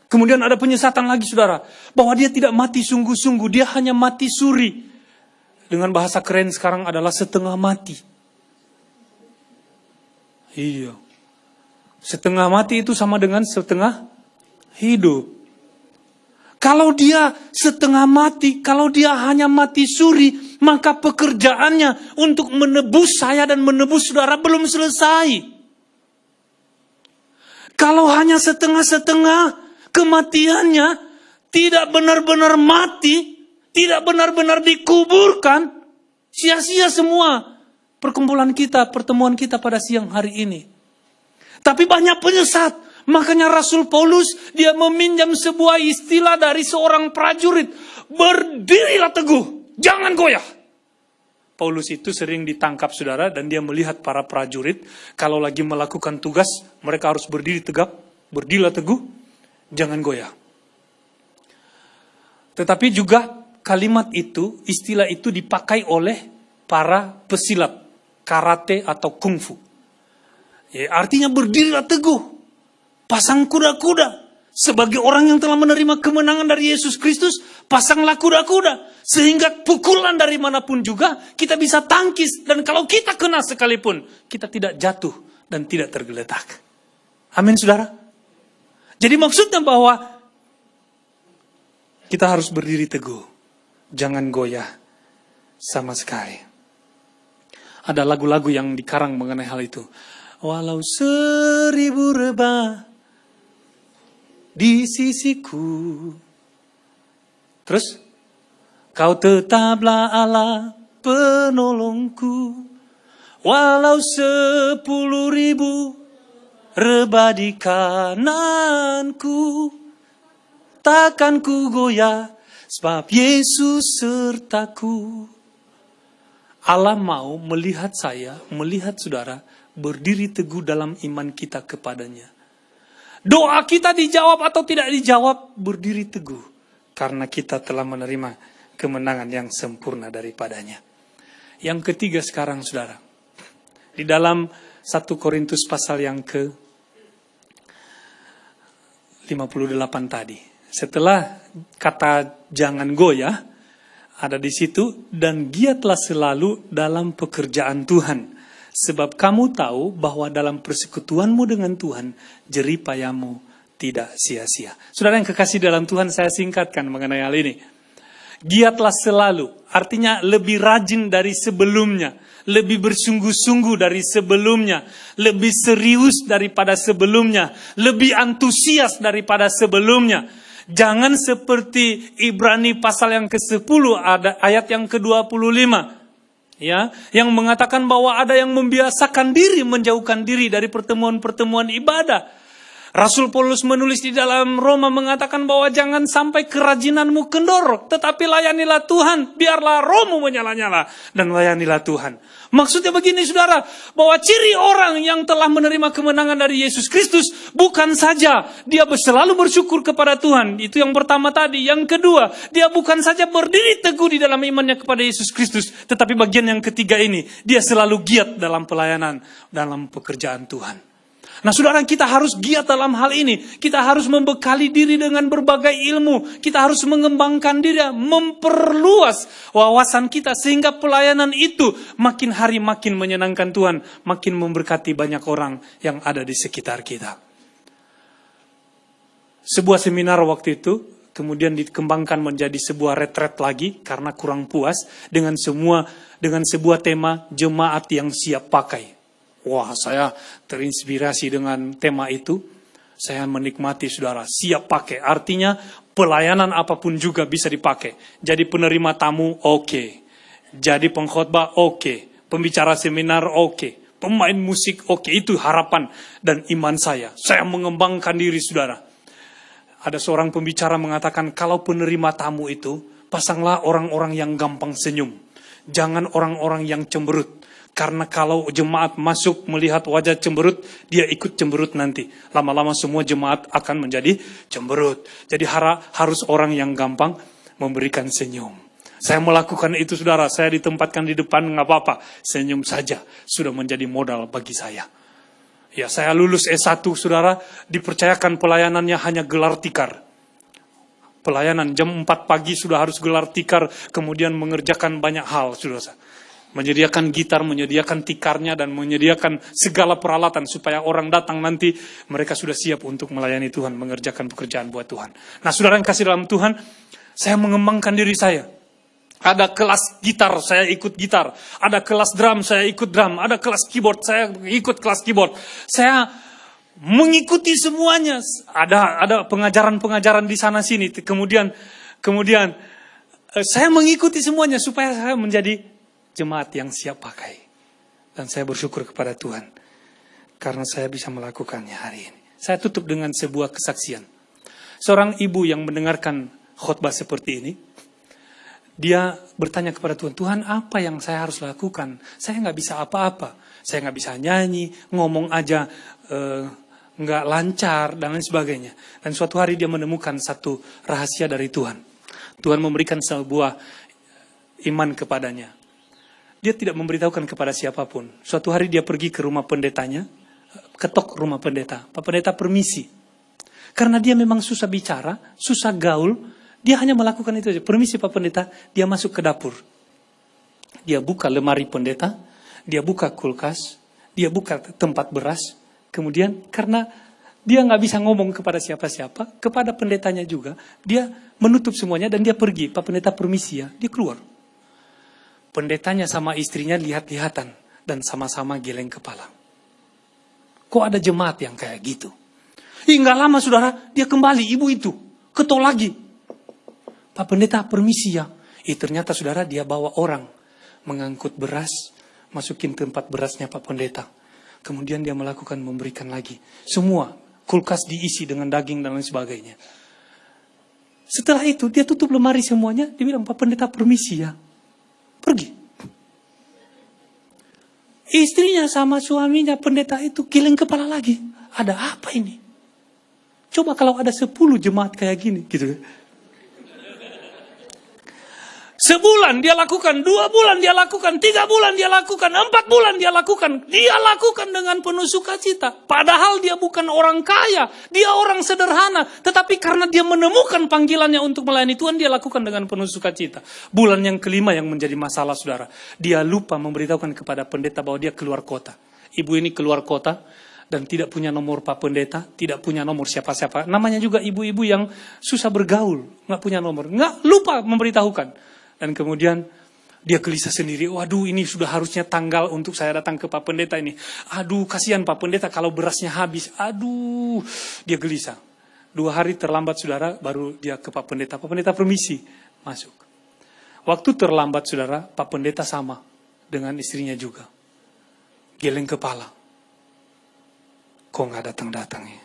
Kemudian ada penyesatan lagi saudara. Bahwa dia tidak mati sungguh-sungguh, dia hanya mati suri. Dengan bahasa keren sekarang adalah setengah mati. Iya. Setengah mati itu sama dengan setengah hidup. Kalau dia setengah mati, kalau dia hanya mati suri, maka pekerjaannya untuk menebus saya dan menebus saudara belum selesai. Kalau hanya setengah-setengah kematiannya, tidak benar-benar mati, tidak benar-benar dikuburkan, sia-sia semua perkumpulan kita, pertemuan kita pada siang hari ini. Tapi banyak penyesat. Makanya Rasul Paulus dia meminjam sebuah istilah dari seorang prajurit. Berdirilah teguh, jangan goyah. Paulus itu sering ditangkap saudara dan dia melihat para prajurit. Kalau lagi melakukan tugas, mereka harus berdiri tegap. Berdirilah teguh, jangan goyah. Tetapi juga kalimat itu, istilah itu dipakai oleh para pesilat karate atau kungfu. Ya, artinya berdirilah teguh. Pasang kuda-kuda. Sebagai orang yang telah menerima kemenangan dari Yesus Kristus, pasanglah kuda-kuda. Sehingga pukulan dari manapun juga, kita bisa tangkis. Dan kalau kita kena sekalipun, kita tidak jatuh dan tidak tergeletak. Amin saudara. Jadi maksudnya bahwa kita harus berdiri teguh. Jangan goyah sama sekali. Ada lagu-lagu yang dikarang mengenai hal itu. Walau 1000 rebah di sisiku. Terus, kau tetaplah Allah penolongku. Walau 10.000 rebah di kananku, takkan ku goyah, sebab Yesus sertaku. Allah mau melihat saya, melihat saudara, berdiri teguh dalam iman kita kepadanya. Doa kita dijawab atau tidak dijawab, berdiri teguh. Karena kita telah menerima kemenangan yang sempurna daripadanya. Yang ketiga sekarang saudara, di dalam 1 Korintus pasal yang ke 58 tadi. Setelah kata jangan goyah, ada di situ, dan giatlah selalu dalam pekerjaan Tuhan. Sebab kamu tahu bahwa dalam persekutuanmu dengan Tuhan, jerih payahmu tidak sia-sia. Saudara yang kekasih dalam Tuhan, saya singkatkan mengenai hal ini. Giatlah selalu, artinya lebih rajin dari sebelumnya, lebih bersungguh-sungguh dari sebelumnya, lebih serius daripada sebelumnya, lebih antusias daripada sebelumnya. Jangan seperti Ibrani pasal yang ke-10 ada ayat yang ke-25. Ya, yang mengatakan bahwa ada yang membiasakan diri menjauhkan diri dari pertemuan-pertemuan ibadah. Rasul Paulus menulis di dalam Roma mengatakan bahwa jangan sampai kerajinanmu kendor, tetapi layanilah Tuhan, biarlah rohmu menyala-nyala dan layanilah Tuhan. Maksudnya begini saudara, bahwa ciri orang yang telah menerima kemenangan dari Yesus Kristus bukan saja dia selalu bersyukur kepada Tuhan, itu yang pertama tadi. Yang kedua, dia bukan saja berdiri teguh di dalam imannya kepada Yesus Kristus, tetapi bagian yang ketiga ini, dia selalu giat dalam pelayanan, dalam pekerjaan Tuhan. Nah saudara, kita harus giat dalam hal ini. Kita harus membekali diri dengan berbagai ilmu. Kita harus mengembangkan diri, memperluas wawasan kita. Sehingga pelayanan itu makin hari makin menyenangkan Tuhan. Makin memberkati banyak orang yang ada di sekitar kita. Sebuah seminar waktu itu kemudian dikembangkan menjadi sebuah retret lagi. Karena kurang puas dengan sebuah tema jemaat yang siap pakai. Wah, saya terinspirasi dengan tema itu. Saya menikmati saudara, siap pakai. Artinya pelayanan apapun juga bisa dipakai. Jadi penerima tamu oke. Jadi pengkhotbah oke. Pembicara seminar oke. Pemain musik oke. Itu harapan dan iman saya. Saya mengembangkan diri saudara. Ada seorang pembicara mengatakan kalau penerima tamu itu pasanglah orang-orang yang gampang senyum. Jangan orang-orang yang cemberut. Karena kalau jemaat masuk melihat wajah cemberut, dia ikut cemberut nanti. Lama-lama semua jemaat akan menjadi cemberut. Jadi harus orang yang gampang memberikan senyum. Saya melakukan itu saudara, saya ditempatkan di depan nggak apa-apa. Senyum saja sudah menjadi modal bagi saya. Ya, saya lulus S1 saudara, dipercayakan pelayanannya hanya gelar tikar. Pelayanan jam 4 pagi sudah harus gelar tikar, kemudian mengerjakan banyak hal saudara. Menyediakan gitar, menyediakan tikarnya, dan menyediakan segala peralatan supaya orang datang nanti mereka sudah siap untuk melayani Tuhan, mengerjakan pekerjaan buat Tuhan. Nah saudara yang kasih dalam Tuhan, saya mengembangkan diri saya. Ada kelas gitar, saya ikut gitar. Ada kelas drum, saya ikut drum. Ada kelas keyboard, saya ikut kelas keyboard. Saya mengikuti semuanya. Ada pengajaran-pengajaran di sana sini. Kemudian saya mengikuti semuanya supaya saya menjadi jemaat yang siap pakai. Dan saya bersyukur kepada Tuhan karena saya bisa melakukannya hari ini. Saya tutup dengan sebuah kesaksian. Seorang ibu yang mendengarkan khotbah seperti ini, dia bertanya kepada Tuhan, Tuhan apa yang saya harus lakukan? Saya nggak bisa apa-apa. Saya nggak bisa nyanyi, ngomong aja nggak lancar, dan lain sebagainya. Dan suatu hari dia menemukan satu rahasia dari Tuhan. Tuhan memberikan sebuah iman kepadanya. Dia tidak memberitahukan kepada siapapun. Suatu hari dia pergi ke rumah pendetanya, ketok rumah pendeta. Pak pendeta permisi. Karena dia memang susah bicara, susah gaul, dia hanya melakukan itu saja. Permisi Pak pendeta, dia masuk ke dapur. Dia buka lemari pendeta, dia buka kulkas, dia buka tempat beras. Kemudian karena dia nggak bisa ngomong kepada siapa-siapa, kepada pendetanya juga, dia menutup semuanya dan dia pergi. Pak pendeta permisi ya, dia keluar. Pendetanya sama istrinya lihat-lihatan. dan sama-sama geleng kepala. Kok ada jemaat yang kayak gitu? Nggak lama saudara, dia kembali, ibu itu ketol lagi. Pak Pendeta, permisi ya. Ternyata saudara dia bawa orang mengangkut beras, masukin tempat berasnya Pak Pendeta. Kemudian dia melakukan memberikan lagi. Semua kulkas diisi dengan daging dan lain sebagainya. Setelah itu dia tutup lemari semuanya, dia bilang, Pak Pendeta permisi ya. Pergi. Istrinya sama suaminya pendeta itu geleng kepala lagi. Ada apa ini? Coba kalau ada 10 jemaat kayak gini gitu. Sebulan dia lakukan, 2 bulan dia lakukan, 3 bulan dia lakukan, 4 bulan dia lakukan. Dia lakukan dengan penuh sukacita. Padahal dia bukan orang kaya, dia orang sederhana. Tetapi karena dia menemukan panggilannya untuk melayani Tuhan, dia lakukan dengan penuh sukacita. Bulan yang kelima yang menjadi masalah saudara. Dia lupa memberitahukan kepada pendeta bahwa dia keluar kota. Ibu ini keluar kota dan tidak punya nomor Pak Pendeta, tidak punya nomor siapa-siapa. Namanya juga ibu-ibu yang susah bergaul, nggak punya nomor. Nggak, lupa memberitahukan. Dan kemudian dia gelisah sendiri. Waduh, ini sudah harusnya tanggal untuk saya datang ke Pak Pendeta ini. Aduh, kasihan Pak Pendeta kalau berasnya habis. Aduh, dia gelisah. 2 hari terlambat saudara, baru dia ke Pak Pendeta. Pak Pendeta permisi, masuk. Waktu terlambat saudara, Pak Pendeta sama dengan istrinya juga. Geleng kepala. Kok nggak datang-datang ya?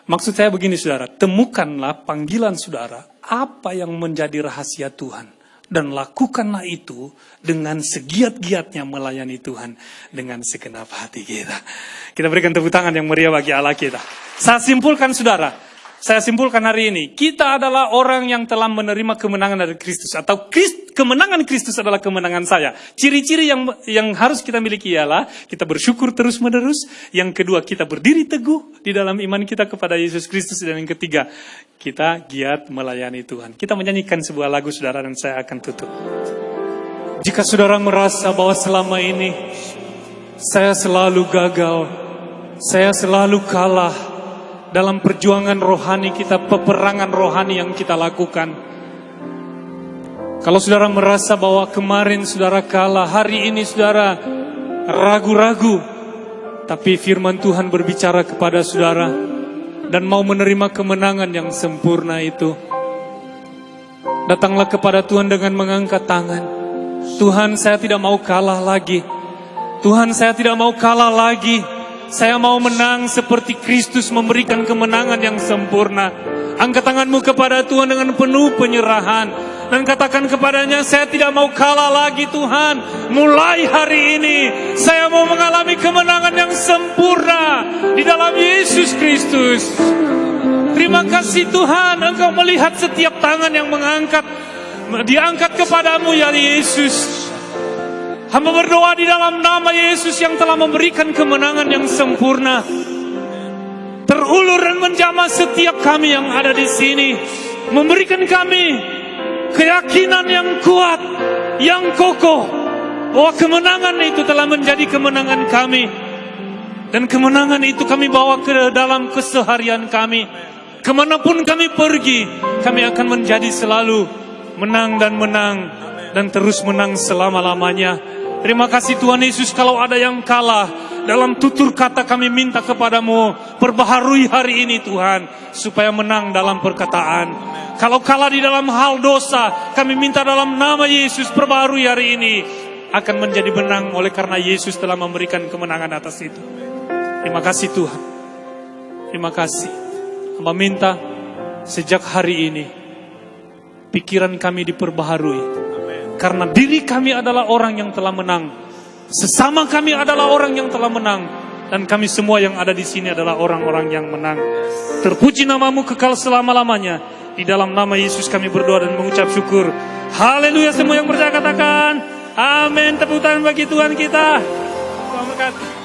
Maksud saya begini saudara, temukanlah panggilan saudara, apa yang menjadi rahasia Tuhan. Dan lakukanlah itu dengan segiat-giatnya melayani Tuhan dengan segenap hati kita. Kita berikan tepuk tangan yang meriah bagi Allah kita. Saya simpulkan saudara, saya simpulkan hari ini, kita adalah orang yang telah menerima kemenangan dari Kristus. Atau kemenangan Kristus adalah kemenangan saya. Ciri-ciri yang harus kita miliki ialah kita bersyukur terus-menerus. Yang kedua, kita berdiri teguh di dalam iman kita kepada Yesus Kristus. Dan yang ketiga, kita giat melayani Tuhan. Kita menyanyikan sebuah lagu saudara dan saya akan tutup. Jika saudara merasa bahwa selama ini saya selalu gagal, saya selalu kalah dalam perjuangan rohani kita, peperangan rohani yang kita lakukan. Kalau saudara merasa bahwa kemarin saudara kalah, hari ini saudara ragu-ragu, tapi firman Tuhan berbicara kepada saudara dan mau menerima kemenangan yang sempurna itu, datanglah kepada Tuhan dengan mengangkat tangan. Tuhan, saya tidak mau kalah lagi. Tuhan, saya tidak mau kalah lagi. Saya mau menang seperti Kristus memberikan kemenangan yang sempurna. Angkat tanganmu kepada Tuhan dengan penuh penyerahan. Dan katakan kepadanya, saya tidak mau kalah lagi Tuhan. Mulai hari ini, saya mau mengalami kemenangan yang sempurna di dalam Yesus Kristus. Terima kasih Tuhan, Engkau melihat setiap tangan yang diangkat kepadamu ya Yesus. Hamba berdoa di dalam nama Yesus yang telah memberikan kemenangan yang sempurna. Terulur dan menjamah setiap kami yang ada di sini. Memberikan kami keyakinan yang kuat, yang kokoh. Bahwa kemenangan itu telah menjadi kemenangan kami. Dan kemenangan itu kami bawa ke dalam keseharian kami. Kemanapun kami pergi, kami akan menjadi selalu menang dan menang. Dan terus menang selama-lamanya. Terima kasih Tuhan Yesus, kalau ada yang kalah dalam tutur kata kami minta kepadamu, perbaharui hari ini Tuhan, supaya menang dalam perkataan. Kalau kalah di dalam hal dosa, kami minta dalam nama Yesus, perbaharui hari ini, akan menjadi menang oleh karena Yesus telah memberikan kemenangan atas itu. Terima kasih Tuhan. Terima kasih. Hamba minta sejak hari ini, pikiran kami diperbaharui. Karena diri kami adalah orang yang telah menang. Sesama kami adalah orang yang telah menang. Dan kami semua yang ada di sini adalah orang-orang yang menang. Terpuji namamu kekal selama-lamanya. Di dalam nama Yesus kami berdoa dan mengucap syukur. Haleluya, semua yang percaya katakan amin. Tepuk tangan bagi Tuhan kita. Tuhan berkati.